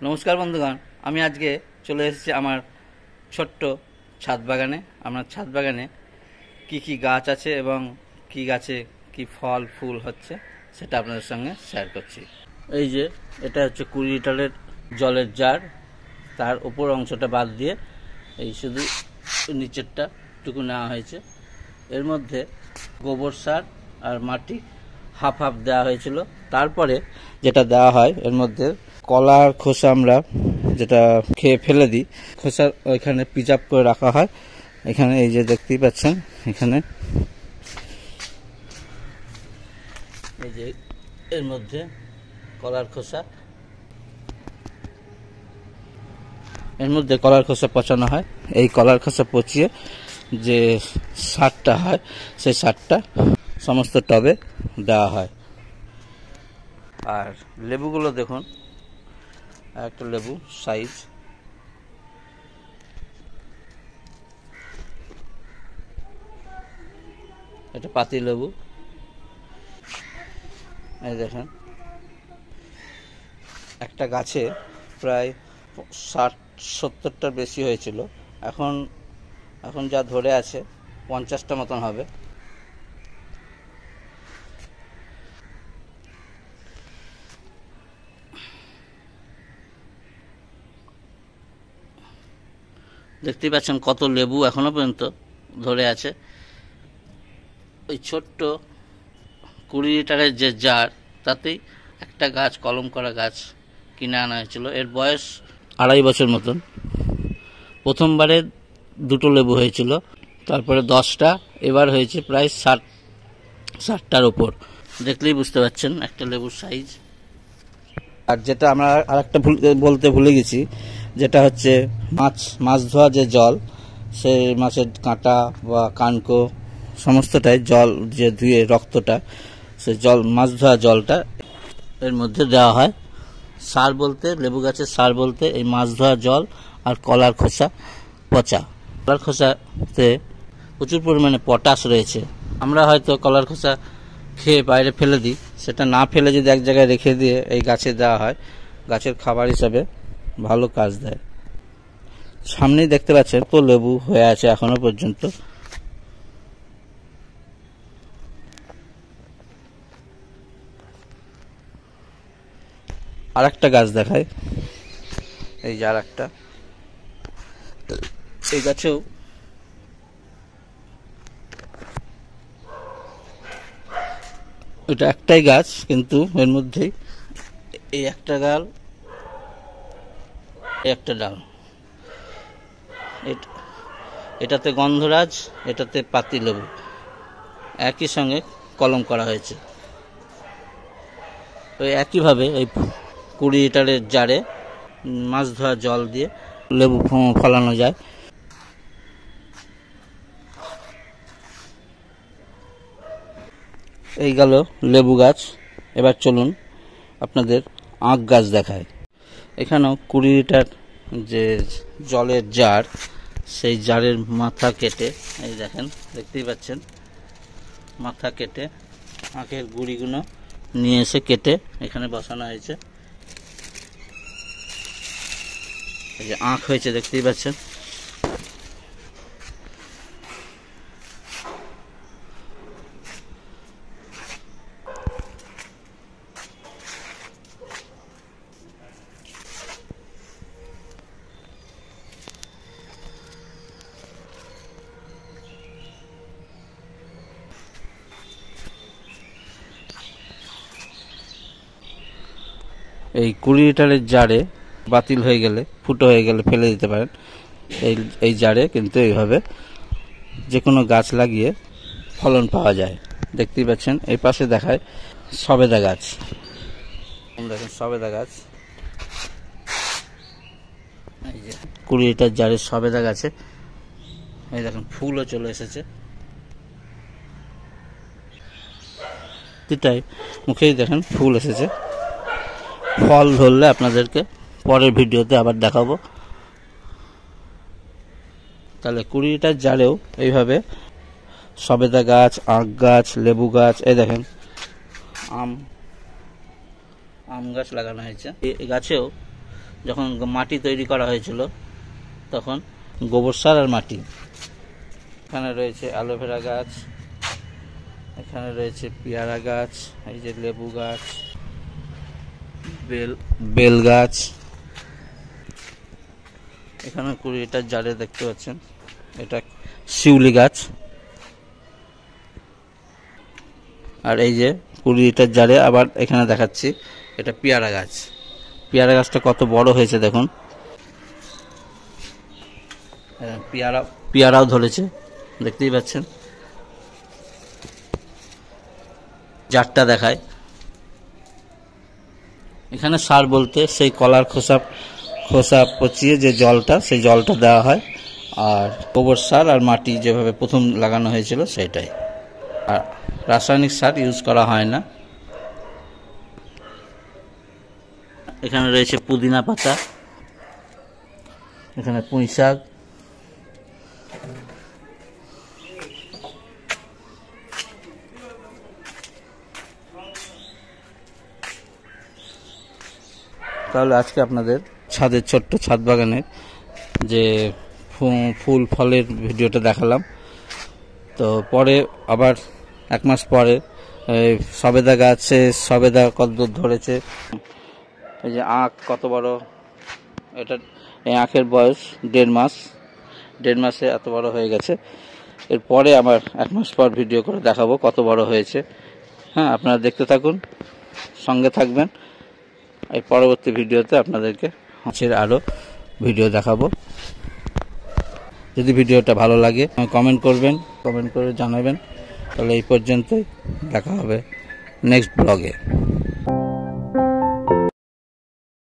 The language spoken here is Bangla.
নমস্কার বন্ধুগণ, আমি আজকে চলে এসেছি আমার ছোট্ট ছাদ বাগানে। আমার ছাদ বাগানে কি কি গাছ আছে এবং কি গাছে কি ফল ফুল হচ্ছে সেটা আপনাদের সঙ্গে শেয়ার করছি। এই যে এটা হচ্ছে 20 লিটারের জলের জার, তার উপর অংশটা বাদ দিয়ে এই শুধু নিচেরটা টুকু নেওয়া হয়েছে। এর মধ্যে গোবর সার আর মাটি হাফ হাফ দেওয়া হয়েছিল। তারপরে যেটা দেওয়া হয় এর মধ্যে কলার খোসা, আমরা যেটা খেয়ে ফেলে দিই, খোসা ওইখানে প্রিজার্ভ করে রাখা হয়। এখানে এই যে দেখতেই পাচ্ছেন, এখানে এই যে এর মধ্যে কলার খোসা, এর মধ্যে কলার খোসা পচানো হয়। এই কলার খোসা পচিয়ে যে সারটা হয় সেই সারটা সমস্ত টবে দেওয়া হয়। আর লেবুগুলো দেখুন, একটা লেবু সাইজ, এটা পাতি লেবু। এই দেখেন, একটা গাছে প্রায় 60-70টার বেশি হয়েছিল। এখন যা ধরে আছে 50টা মতন হবে। দেখতেই পাচ্ছেন কত লেবু এখনো পর্যন্ত ধরে আছে। ওই ছোট্ট 20 লিটারের যে জার, তাতেই একটা গাছ, কলম করা গাছ কিনে আনা হয়েছিল। এর বয়স 2.5 বছর মতন। প্রথমবারে 2টো লেবু হয়েছিল, তারপরে 10টা, এবার হয়েছে প্রায় 60টার উপর। দেখলেই বুঝতে পারছেন একটা লেবুর সাইজ। আর যেটা আমরা আরেকটা বলতে ভুলে গেছি, যেটা হচ্ছে মাছ ধোয়া যে জল, সেই মাছের কাঁটা বা কানকো সমস্তটাই জল যে ধুয়ে রক্তটা, সেই জল, মাছ ধোয়া জলটা এর মধ্যে দেওয়া হয়। সার বলতে, লেবু গাছের সার বলতে এই মাছ ধোয়া জল আর কলার খোসা পচা। কলার খোসাতে প্রচুর পরিমাণে পটাশ রয়েছে। আমরা হয়তো কলার খোসা খেয়ে বাইরে ফেলে দিই, সেটা না ফেলে যদি এক জায়গায় রেখে দিয়ে এই গাছে দেওয়া হয়, গাছের খাবার হিসাবে ভালো কাজ দেয়। সামনেই দেখতে পাচ্ছেন তো লেবু হয়ে আছে এখনো পর্যন্ত। আর একটা গাছ দেখায়, এই যে আর একটা, এই গাছেও এটা একটাই গাছ, কিন্তু এর মধ্যেই এই একটা ডাল, একটা ডাল, এটাতে গন্ধরাজ, এটাতে পাতি লেবু একই সঙ্গে কলম করা হয়েছে। ওই একইভাবে এই 20 লিটারের জারে মাছ ধোয়া জল দিয়ে লেবু ফলানো যায়। এই গেল লেবু গাছ। এবার চলুন আপনাদের আখ গাছ দেখায়। এখানেও 20 লিটার যে জলের জার, সেই জারের মাথা কেটে, এই দেখেন, দেখতেই পাচ্ছেন, মাথা কেটে আখের গুঁড়িগুলো নিয়ে এসে কেটে এখানে বসানো হয়েছে। এই যে আখ হয়েছে, দেখতেই পাচ্ছেন। এই 20 লিটারের জারে বাতিল হয়ে গেলে, ফুটো হয়ে গেলে ফেলে দিতে পারেন। এই জারে কিন্তু এইভাবে যে কোনো গাছ লাগিয়ে ফলন পাওয়া যায়। দেখতেই পাচ্ছেন, এই পাশে দেখায় সবেদা গাছ। দেখেন সবেদা গাছ, এই যে 20 লিটার জারের সবেদা গাছে এই দেখেন ফুলও চলে এসেছে। এটাই মুখেই দেখেন ফুল এসেছে। ফল ধরলে আপনাদেরকে পরের ভিডিওতে আবার দেখাবো। তাহলে 20 লিটার জারেও এইভাবে সবেদা গাছ, আখ গাছ, লেবু গাছ, এই দেখেন আম গাছ লাগানো হয়েছে। এই গাছেও যখন মাটি তৈরি করা হয়েছিল তখন গোবর সার আর মাটি। এখানে রয়েছে অ্যালোভেরা গাছ, এখানে রয়েছে পেয়ারা গাছ, এই যে লেবু গাছ, বেল গাছ, এখানে 20টার জারে দেখতে পাচ্ছেন এটা শিউলি গাছ। আর এই যে 20টার জারে আবার এখানে দেখাচ্ছি এটা পেয়ারা গাছ। পেয়ারা গাছটা কত বড় হয়েছে দেখুন, পেয়ারাও ধরেছে দেখতেই পাচ্ছেন। জারটা দেখায়, এখানে সার বলতে সেই কলার খোসা পচিয়ে যে জলটা, সেই জলটা দেওয়া হয়, আর গোবর সার আর মাটি যেভাবে প্রথম লাগানো হয়েছিল সেটাই। আর রাসায়নিক সার ইউজ করা হয় না। এখানে রয়েছে পুদিনা পাতা, এখানে পুঁই শাক, তাহলে আজকে আপনাদের ছাদের ছোট্ট ছাদ বাগানের যে ফুল ফলের ভিডিওটা দেখালাম। তো পরে আবার 1 মাস পরে সবেদা গাছে সবেদা কতদূর ধরেছে, এই যে আখ কত বড়, এটা এই আখের বয়স 1.5 মাসে এত বড় হয়ে গেছে। এরপরে আবার 1 মাস পর ভিডিও করে দেখাবো কত বড় হয়েছে। হ্যাঁ, আপনারা দেখতে থাকুন, সঙ্গে থাকবেন। এই পরবর্তী ভিডিওতে আপনাদেরকে মাছের আরও ভিডিও দেখাবো। যদি ভিডিওটা ভালো লাগে কমেন্ট করবেন, কমেন্ট করে জানাবেন। তাহলে এই পর্যন্তই, দেখা হবে নেক্সট ব্লগে।